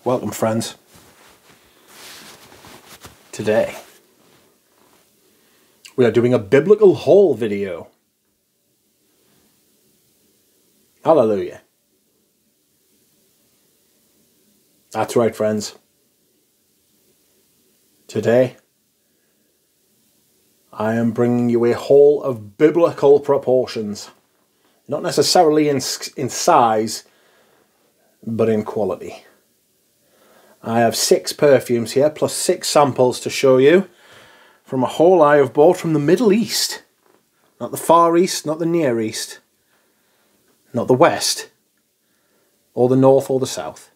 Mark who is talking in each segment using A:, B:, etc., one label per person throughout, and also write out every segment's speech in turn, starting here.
A: Welcome, friends. Today we are doing a biblical haul video. Hallelujah. That's right, friends. Today I am bringing you a haul of biblical proportions. Not necessarily in size, but in quality. I have 6 perfumes here, plus 6 samples to show you from a haul I have bought from the Middle East. Not the Far East, not the Near East, not the West, or the North or the South.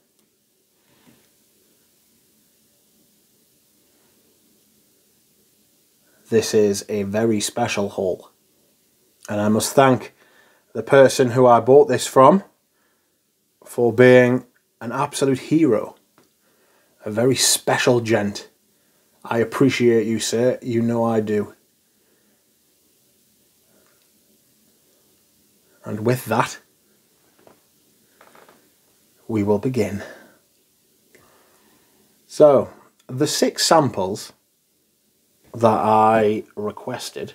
A: This is a very special haul, and I must thank the person who I bought this from for being an absolute hero. A very special gent. I appreciate you, sir. You know I do. And with that, we will begin. So, the 6 samples that I requested,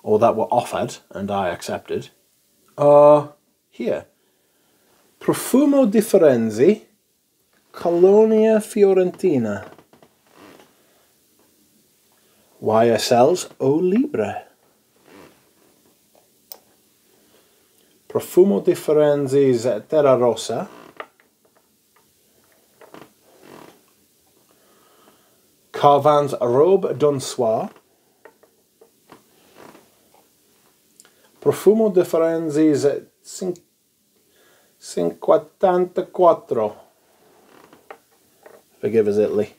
A: or that were offered and I accepted, are here. Profumo di Firenze, Colonia Fiorentina, YSL's O Libre, Profumo di Firenze's Terra Rossa, Carvan's Robe d'un Soir, Profumo di Firenze's 54, forgive us Italy,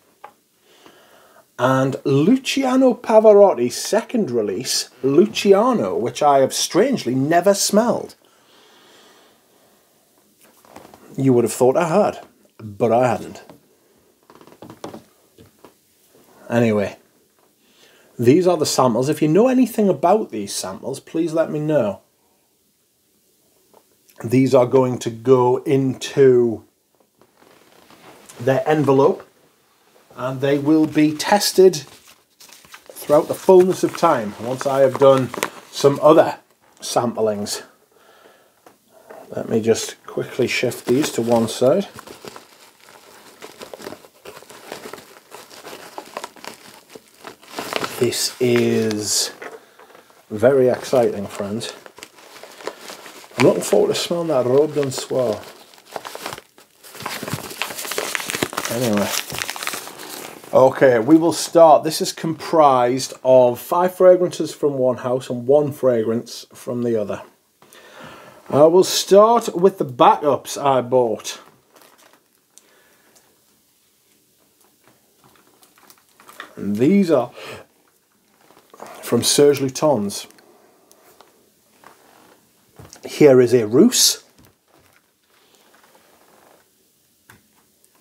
A: and Luciano Pavarotti's second release, Luciano, which I have strangely never smelled. You would have thought I had, but I hadn't. Anyway, these are the samples. If you know anything about these samples, please let me know. These are going to go into their envelope, and they will be tested throughout the fullness of time once I have done some other samplings. Let me just quickly shift these to one side. This is very exciting, friends. I'm looking forward to smelling that Robe d'un Soir. Anyway, okay, we will start. This is comprised of 5 fragrances from one house and 1 fragrance from the other. I will start with the backups I bought. And these are from Serge Lutens. Here is a Rousse.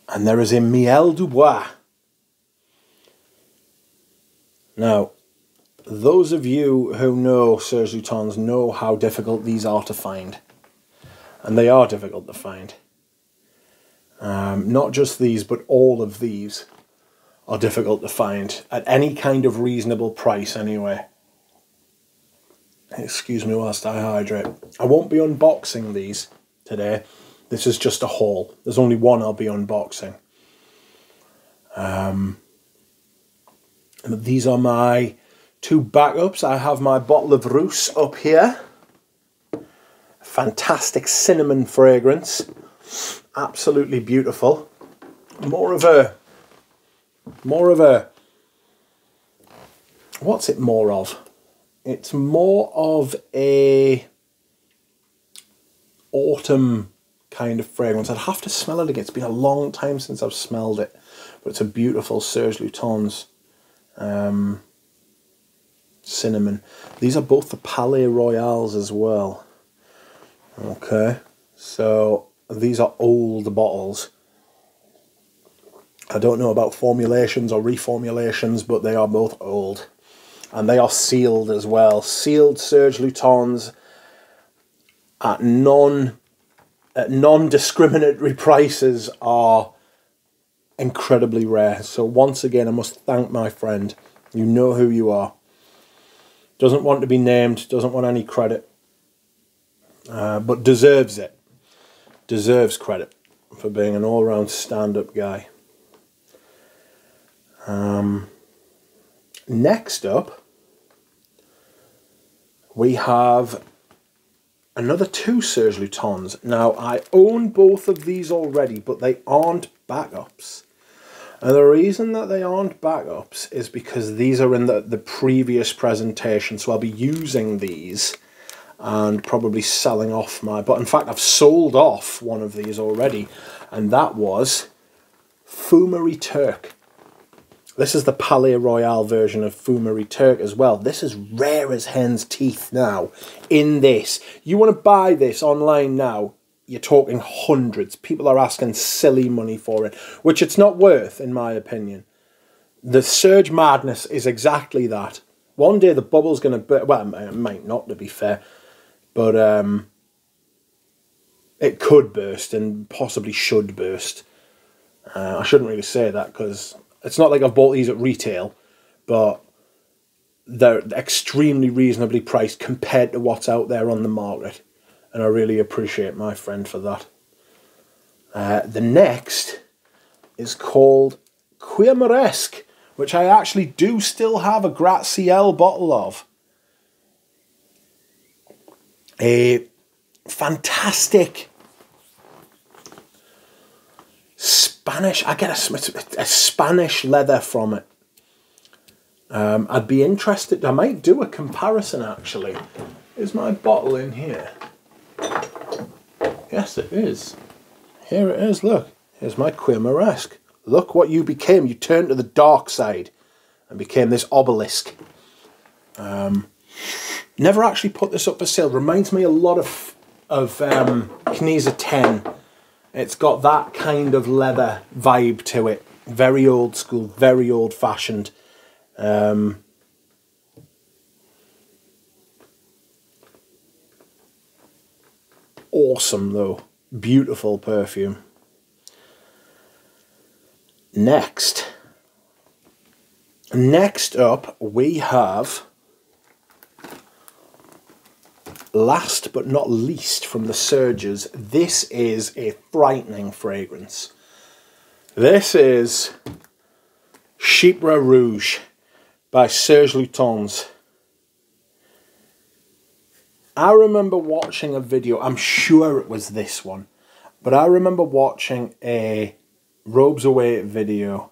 A: And there is a Miel du Bois. Now, those of you who know Serge Lutens know how difficult these are to find. And they are difficult to find. Not just these, but all of these are difficult to find at any kind of reasonable price anyway. Excuse me whilst I hydrate. I won't be unboxing these today. This is just a haul. There's only one I'll be unboxing. These are my 2 backups. I have my bottle of Rousse up here. Fantastic cinnamon fragrance. Absolutely beautiful. More of a... What's it more of? It's more of a autumn kind of fragrance. I'd have to smell it again. It's been a long time since I've smelled it. But it's a beautiful Serge Lutens cinnamon. These are both the Palais Royales as well. Okay, so these are old bottles. I don't know about formulations or reformulations, but they are both old. And they are sealed as well. Sealed Serge Lutens at non non-discriminatory prices are incredibly rare. So once again, I must thank my friend. You know who you are. Doesn't want to be named, doesn't want any credit, but deserves it. Deserves credit for being an all-round stand-up guy. Next up, we have another 2 Serge Lutens. Now, I own both of these already, but they aren't backups. And the reason that they aren't backups is because these are in the previous presentation, so I'll be using these and probably selling off but in fact I've sold off one of these already, and that was Fumerie Turk. This is the Palais Royal version of Fumerie Turk as well. This is rare as hen's teeth now in this. You want to buy this online now, you're talking hundreds. People are asking silly money for it, which it's not worth, in my opinion. The Serge madness is exactly that. One day the bubble's going to burst. Well, it might not, to be fair. But it could burst and possibly should burst. I shouldn't really say that because it's not like I've bought these at retail, but they're extremely reasonably priced compared to what's out there on the market. And I really appreciate my friend for that. The next is called Queimoresque, which I actually do still have a Gratte-Ciel bottle of. A fantastic Spanish, I get a Spanish leather from it. I'd be interested, I might do a comparison actually. Is my bottle in here? Yes, it is. Here it is, look. Here's my Queimoresque. Look what you became. You turned to the dark side and became this obelisk. Never actually put this up for sale. Reminds me a lot of Knisa 10. It's got that kind of leather vibe to it. Very old school, very old fashioned. Awesome though. Beautiful perfume. Next up we have, last but not least from the Serges, this is a frightening fragrance. This is Chypre Rouge by Serge Lutens. I remember watching a video, I'm sure it was this one, but I remember watching a Robes Away video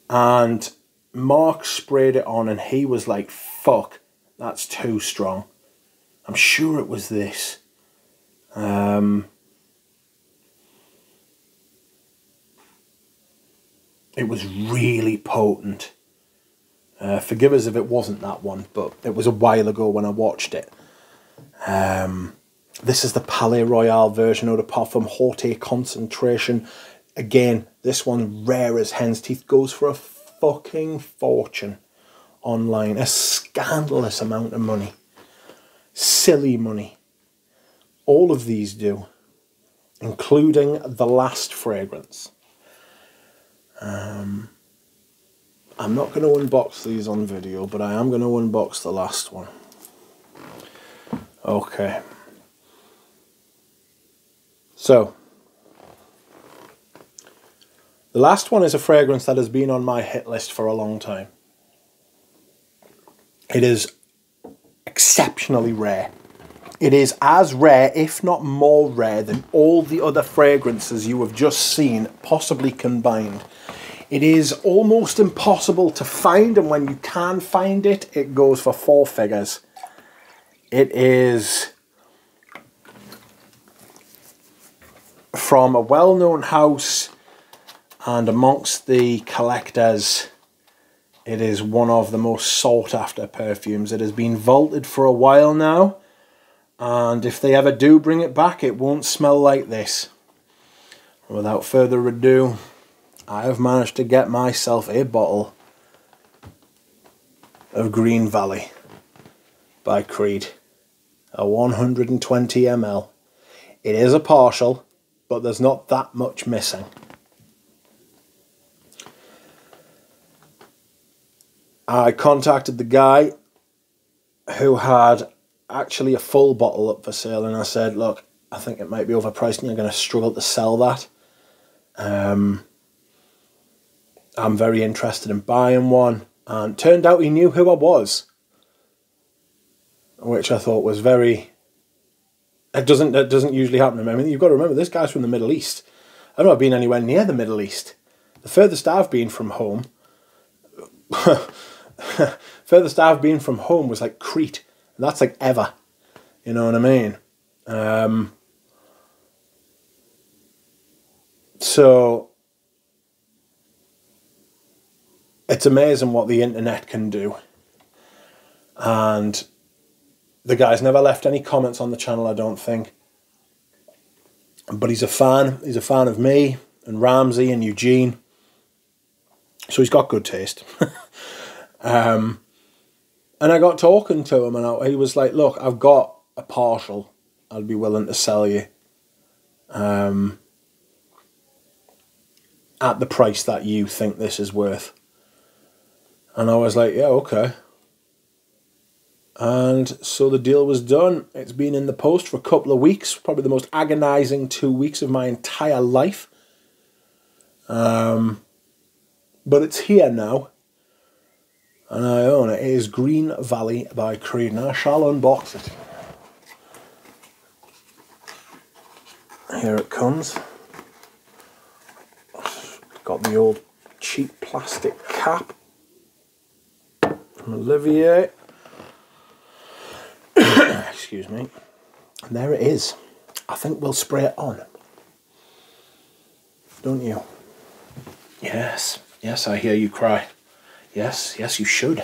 A: and Mark sprayed it on and he was like, fuck, that's too strong. I'm sure it was this. It was really potent. Forgive us if it wasn't that one, but it was a while ago when I watched it. This is the Palais Royal version of the Parfum Haute Concentration. Again, this one, rare as hen's teeth, goes for a fucking fortune online. A scandalous amount of money. Silly money. All of these do, including the last fragrance. I'm not going to unbox these on video, but I am going to unbox the last one. Okay. So, the last one is a fragrance that has been on my hit list for a long time. It is exceptionally rare. It is as rare, if not more rare, than all the other fragrances you have just seen, possibly combined. It is almost impossible to find, and when you can find it, it goes for 4 figures. It is from a well-known house, and amongst the collectors, it is one of the most sought-after perfumes. It has been vaulted for a while now, and if they ever do bring it back, it won't smell like this. Without further ado, I have managed to get myself a bottle of Green Valley by Creed, a 120 ml. It is a partial, but there's not that much missing. I contacted the guy who had actually a full bottle up for sale, and I said, look, I think it might be overpriced and you're going to struggle to sell that. I'm very interested in buying one. And turned out he knew who I was, which I thought was very... It doesn't usually happen. I mean, you've got to remember, this guy's from the Middle East. I've not been anywhere near the Middle East. The furthest I've been from home... furthest I've been from home was like Crete. And that's like ever. You know what I mean? So... It's amazing what the internet can do. And the guy's never left any comments on the channel, I don't think. But he's a fan. He's a fan of me and Ramsey and Eugene. So he's got good taste. And I got talking to him and he was like, look, I've got a partial I'd be willing to sell you. At the price that you think this is worth. And I was like, yeah, okay. And so the deal was done. It's been in the post for a couple of weeks. Probably the most agonising 2 weeks of my entire life. But it's here now. And I own it. It is Green Valley by Creed. And I shall unbox it. Here it comes. Got the old cheap plastic cap. Olivier. Excuse me. And there it is. I think we'll spray it on. Don't you? Yes. Yes, I hear you cry. Yes, yes, you should.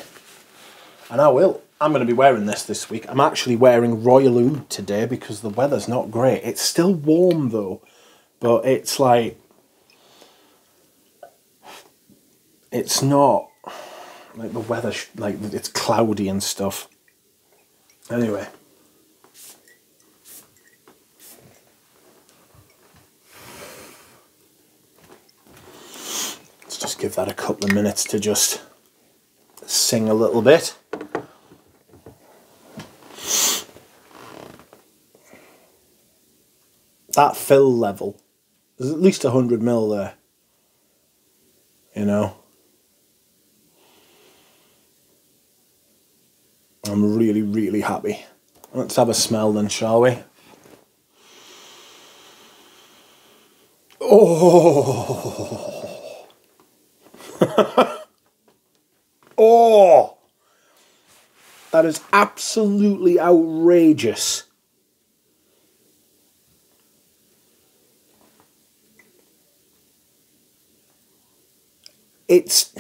A: And I will. I'm going to be wearing this week. I'm actually wearing Royal Oud today because the weather's not great. It's still warm though. But it's like... It's not... Like the weather, like it's cloudy and stuff. Anyway. Let's just give that a couple of minutes to just sing a little bit. That fill level, there's at least 100 ml there. You know? I'm really, really happy. Let's have a smell then, shall we? Oh! Oh! That is absolutely outrageous. It's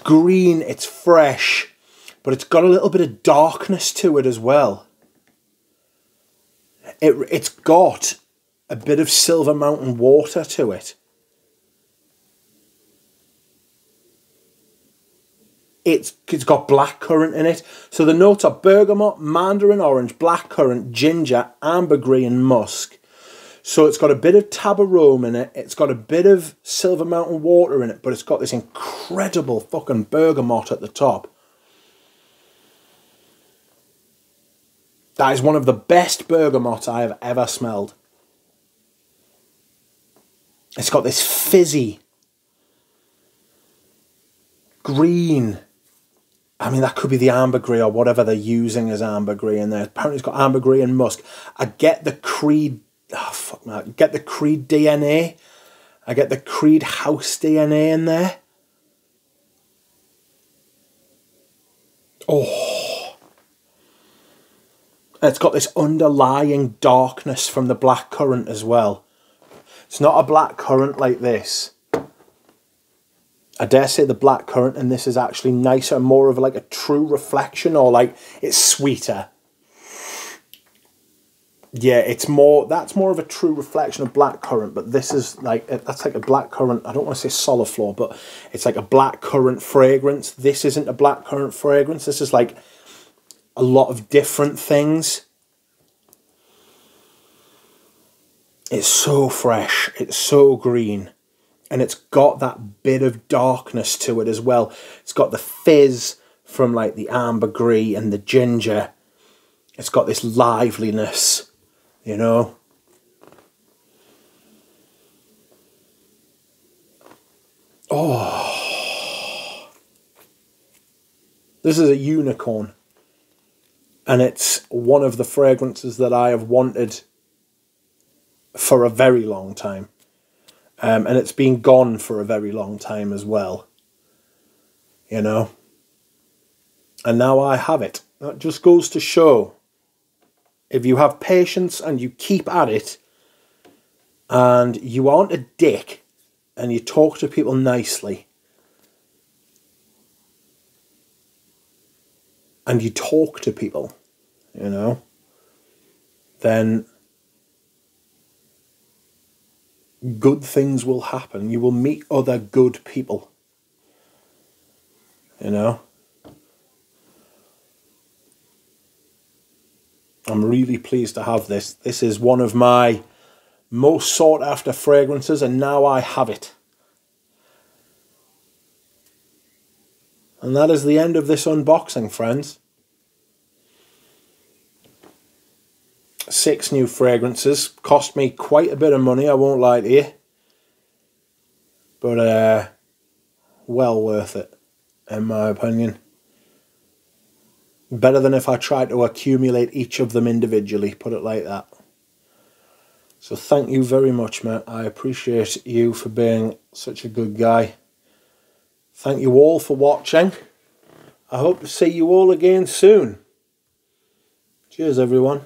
A: green, it's fresh, but it's got a little bit of darkness to it as well. It's got a bit of Silver Mountain water to it. It's got blackcurrant in it. So the notes are bergamot, mandarin orange, blackcurrant, ginger, ambergris and musk. So it's got a bit of tabarome in it. It's got a bit of Silver Mountain water in it, but it's got this incredible fucking bergamot at the top. That is one of the best bergamot I have ever smelled. It's got this fizzy green. I mean, that could be the ambergris or whatever they're using as ambergris in there. Apparently it's got ambergris and musk. I get the Creed... Oh, fuck man. I get the Creed DNA. I get the Creed house DNA in there. Oh. And it's got this underlying darkness from the blackcurrant as well. It's not a blackcurrant like this. I dare say the blackcurrant in this is actually nicer, more of like a true reflection, or like it's sweeter. Yeah, it's more, that's more of a true reflection of blackcurrant, but this is like, that's like a blackcurrant, I don't want to say soliflor, but it's like a blackcurrant fragrance. This isn't a blackcurrant fragrance. This is like a lot of different things. It's so fresh, it's so green, and it's got that bit of darkness to it as well. It's got the fizz from like the ambergris and the ginger. It's got this liveliness, you know. Oh, this is a unicorn, and it's one of the fragrances that I have wanted for a very long time, and it's been gone for a very long time as well, you know, and now I have it. That just goes to show, if you have patience and you keep at it, and you aren't a dick, and you talk to people nicely, and you talk to people, you know, then good things will happen. You will meet other good people, you know. I'm really pleased to have this. This is one of my most sought after fragrances, and now I have it. And that is the end of this unboxing, friends. 6 new fragrances. Cost me quite a bit of money, I won't lie to you. But well worth it, in my opinion. Better than if I tried to accumulate each of them individually, put it like that. So thank you very much, mate. I appreciate you for being such a good guy. Thank you all for watching. I hope to see you all again soon. Cheers, everyone.